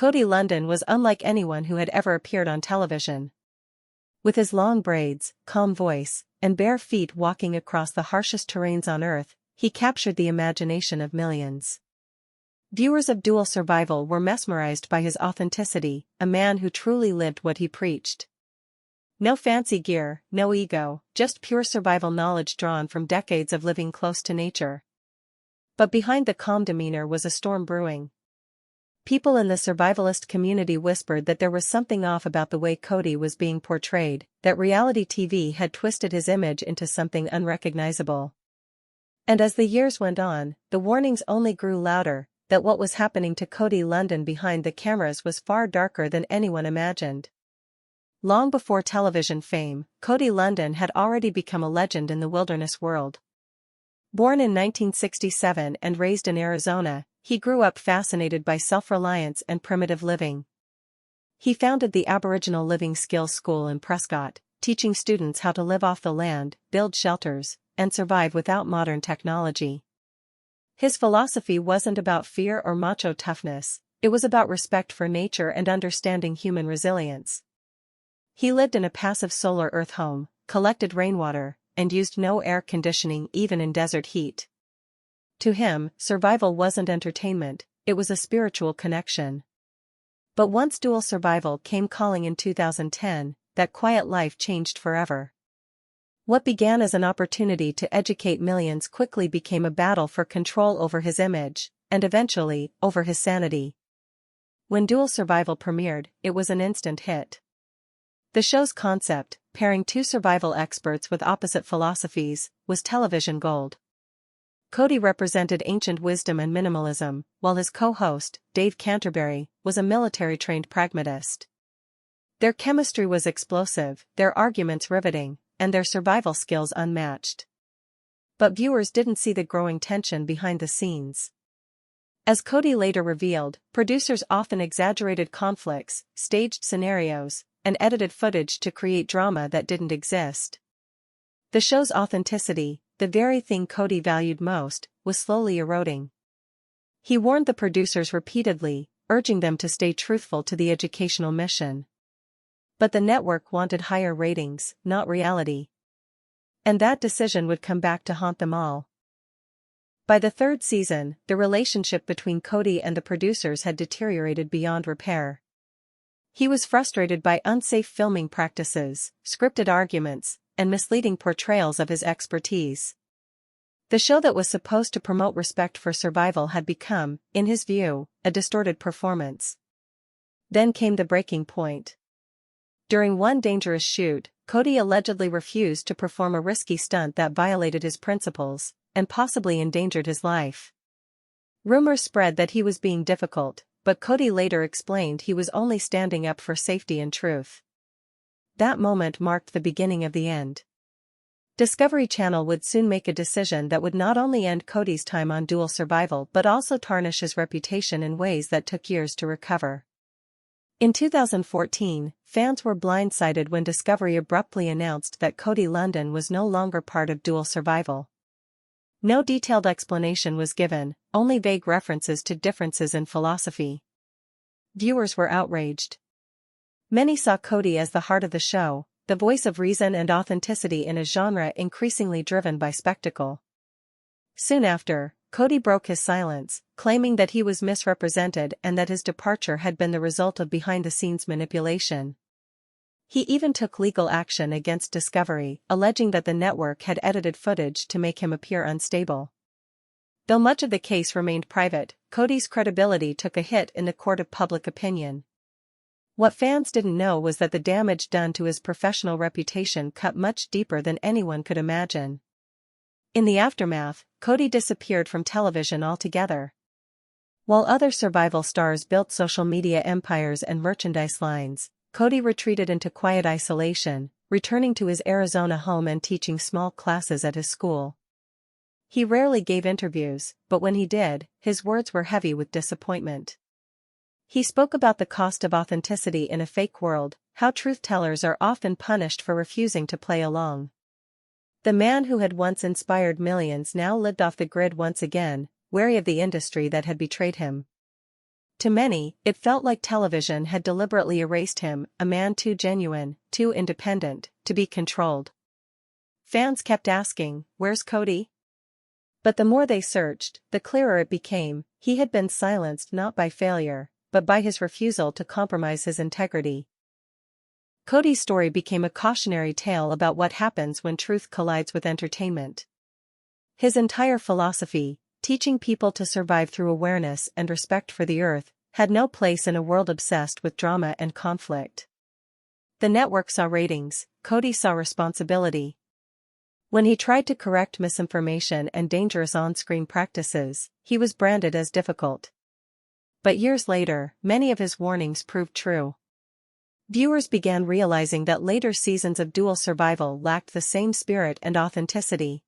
Cody Lundin was unlike anyone who had ever appeared on television. With his long braids, calm voice, and bare feet walking across the harshest terrains on Earth, he captured the imagination of millions. Viewers of Dual Survival were mesmerized by his authenticity, a man who truly lived what he preached. No fancy gear, no ego, just pure survival knowledge drawn from decades of living close to nature. But behind the calm demeanor was a storm brewing. People in the survivalist community whispered that there was something off about the way Cody was being portrayed, that reality TV had twisted his image into something unrecognizable. And as the years went on, the warnings only grew louder, that what was happening to Cody Lundin behind the cameras was far darker than anyone imagined. Long before television fame, Cody Lundin had already become a legend in the wilderness world. Born in 1967 and raised in Arizona, he grew up fascinated by self-reliance and primitive living. He founded the Aboriginal Living Skills School in Prescott, teaching students how to live off the land, build shelters, and survive without modern technology. His philosophy wasn't about fear or macho toughness, it was about respect for nature and understanding human resilience. He lived in a passive solar earth home, collected rainwater, and used no air conditioning even in desert heat. To him, survival wasn't entertainment, it was a spiritual connection. But once Dual Survival came calling in 2010, that quiet life changed forever. What began as an opportunity to educate millions quickly became a battle for control over his image, and eventually, over his sanity. When Dual Survival premiered, it was an instant hit. The show's concept, pairing two survival experts with opposite philosophies, was television gold. Cody represented ancient wisdom and minimalism, while his co-host, Dave Canterbury, was a military-trained pragmatist. Their chemistry was explosive, their arguments riveting, and their survival skills unmatched. But viewers didn't see the growing tension behind the scenes. As Cody later revealed, producers often exaggerated conflicts, staged scenarios, and edited footage to create drama that didn't exist. The show's authenticity, the very thing Cody valued most, was slowly eroding. He warned the producers repeatedly, urging them to stay truthful to the educational mission. But the network wanted higher ratings, not reality. And that decision would come back to haunt them all. By the third season, the relationship between Cody and the producers had deteriorated beyond repair. He was frustrated by unsafe filming practices, scripted arguments, and misleading portrayals of his expertise. The show that was supposed to promote respect for survival had become, in his view, a distorted performance. Then came the breaking point. During one dangerous shoot, Cody allegedly refused to perform a risky stunt that violated his principles, and possibly endangered his life. Rumors spread that he was being difficult, but Cody later explained he was only standing up for safety and truth. That moment marked the beginning of the end. Discovery Channel would soon make a decision that would not only end Cody's time on Dual Survival but also tarnish his reputation in ways that took years to recover. In 2014, fans were blindsided when Discovery abruptly announced that Cody Lundin was no longer part of Dual Survival. No detailed explanation was given, only vague references to differences in philosophy. Viewers were outraged. Many saw Cody as the heart of the show, the voice of reason and authenticity in a genre increasingly driven by spectacle. Soon after, Cody broke his silence, claiming that he was misrepresented and that his departure had been the result of behind-the-scenes manipulation. He even took legal action against Discovery, alleging that the network had edited footage to make him appear unstable. Though much of the case remained private, Cody's credibility took a hit in the court of public opinion. What fans didn't know was that the damage done to his professional reputation cut much deeper than anyone could imagine. In the aftermath, Cody disappeared from television altogether. While other survival stars built social media empires and merchandise lines, Cody retreated into quiet isolation, returning to his Arizona home and teaching small classes at his school. He rarely gave interviews, but when he did, his words were heavy with disappointment. He spoke about the cost of authenticity in a fake world, how truth-tellers are often punished for refusing to play along. The man who had once inspired millions now lived off the grid once again, wary of the industry that had betrayed him. To many, it felt like television had deliberately erased him, a man too genuine, too independent, to be controlled. Fans kept asking, "Where's Cody?" But the more they searched, the clearer it became, he had been silenced not by failure, but by his refusal to compromise his integrity. Cody's story became a cautionary tale about what happens when truth collides with entertainment. His entire philosophy, teaching people to survive through awareness and respect for the earth, had no place in a world obsessed with drama and conflict. The network saw ratings, Cody saw responsibility. When he tried to correct misinformation and dangerous on-screen practices, he was branded as difficult. But years later, many of his warnings proved true. Viewers began realizing that later seasons of Dual Survival lacked the same spirit and authenticity.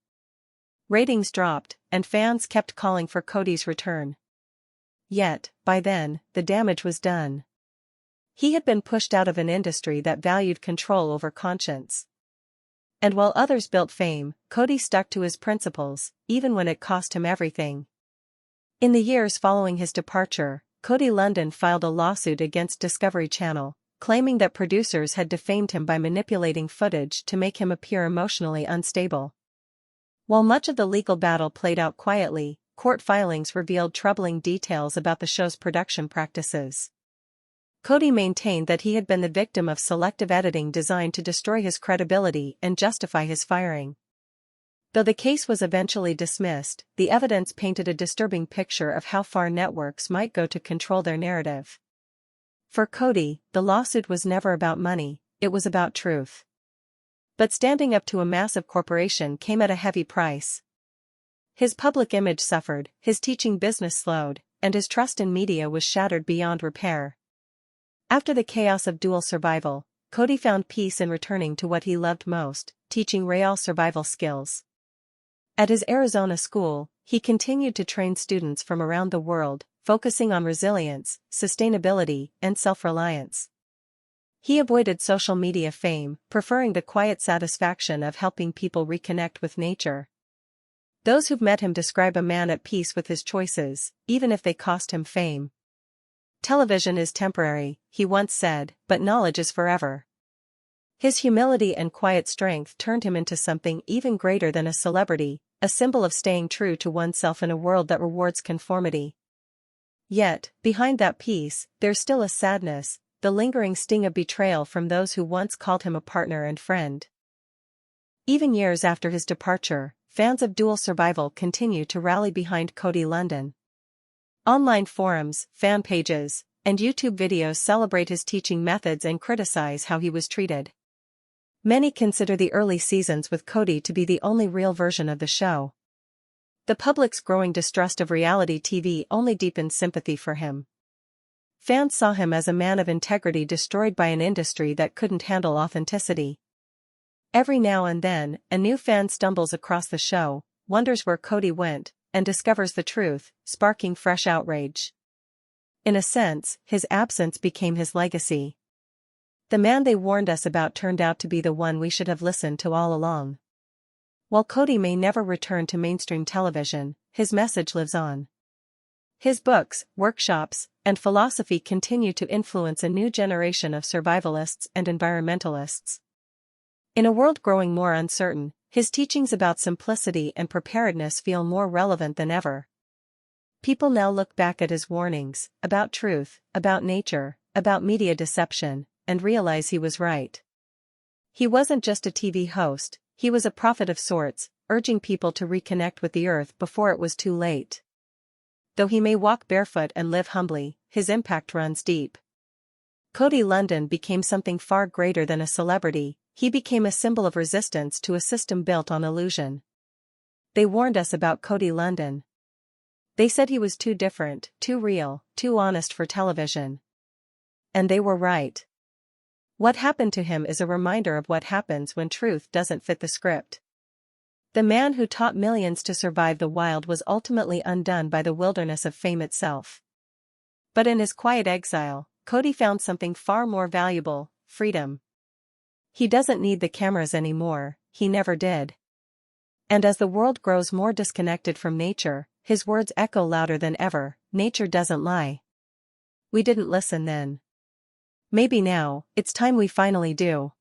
Ratings dropped, and fans kept calling for Cody's return. Yet, by then, the damage was done. He had been pushed out of an industry that valued control over conscience. And while others built fame, Cody stuck to his principles, even when it cost him everything. In the years following his departure, Cody Lundin filed a lawsuit against Discovery Channel, claiming that producers had defamed him by manipulating footage to make him appear emotionally unstable. While much of the legal battle played out quietly, court filings revealed troubling details about the show's production practices. Cody maintained that he had been the victim of selective editing designed to destroy his credibility and justify his firing. Though the case was eventually dismissed, the evidence painted a disturbing picture of how far networks might go to control their narrative. For Cody, the lawsuit was never about money, it was about truth. But standing up to a massive corporation came at a heavy price. His public image suffered, his teaching business slowed, and his trust in media was shattered beyond repair. After the chaos of Dual Survival, Cody found peace in returning to what he loved most, teaching real survival skills. At his Arizona school, he continued to train students from around the world, focusing on resilience, sustainability, and self-reliance. He avoided social media fame, preferring the quiet satisfaction of helping people reconnect with nature. Those who've met him describe a man at peace with his choices, even if they cost him fame. "Television is temporary," he once said, "but knowledge is forever." His humility and quiet strength turned him into something even greater than a celebrity, a symbol of staying true to oneself in a world that rewards conformity. Yet, behind that peace, there's still a sadness, the lingering sting of betrayal from those who once called him a partner and friend. Even years after his departure, fans of Dual Survival continue to rally behind Cody Lundin. Online forums, fan pages, and YouTube videos celebrate his teaching methods and criticize how he was treated. Many consider the early seasons with Cody to be the only real version of the show. The public's growing distrust of reality TV only deepened sympathy for him. Fans saw him as a man of integrity destroyed by an industry that couldn't handle authenticity. Every now and then, a new fan stumbles across the show, wonders where Cody went, and discovers the truth, sparking fresh outrage. In a sense, his absence became his legacy. The man they warned us about turned out to be the one we should have listened to all along. While Cody may never return to mainstream television, his message lives on. His books, workshops, and philosophy continue to influence a new generation of survivalists and environmentalists. In a world growing more uncertain, his teachings about simplicity and preparedness feel more relevant than ever. People now look back at his warnings, about truth, about nature, about media deception, and realize he was right. He wasn't just a TV host, he was a prophet of sorts, urging people to reconnect with the earth before it was too late. Though he may walk barefoot and live humbly, his impact runs deep. Cody Lundin became something far greater than a celebrity, he became a symbol of resistance to a system built on illusion. They warned us about Cody Lundin. They said he was too different, too real, too honest for television. And they were right. What happened to him is a reminder of what happens when truth doesn't fit the script. The man who taught millions to survive the wild was ultimately undone by the wilderness of fame itself. But in his quiet exile, Cody found something far more valuable: freedom. He doesn't need the cameras anymore, he never did. And as the world grows more disconnected from nature, his words echo louder than ever: nature doesn't lie. We didn't listen then. Maybe now, it's time we finally do.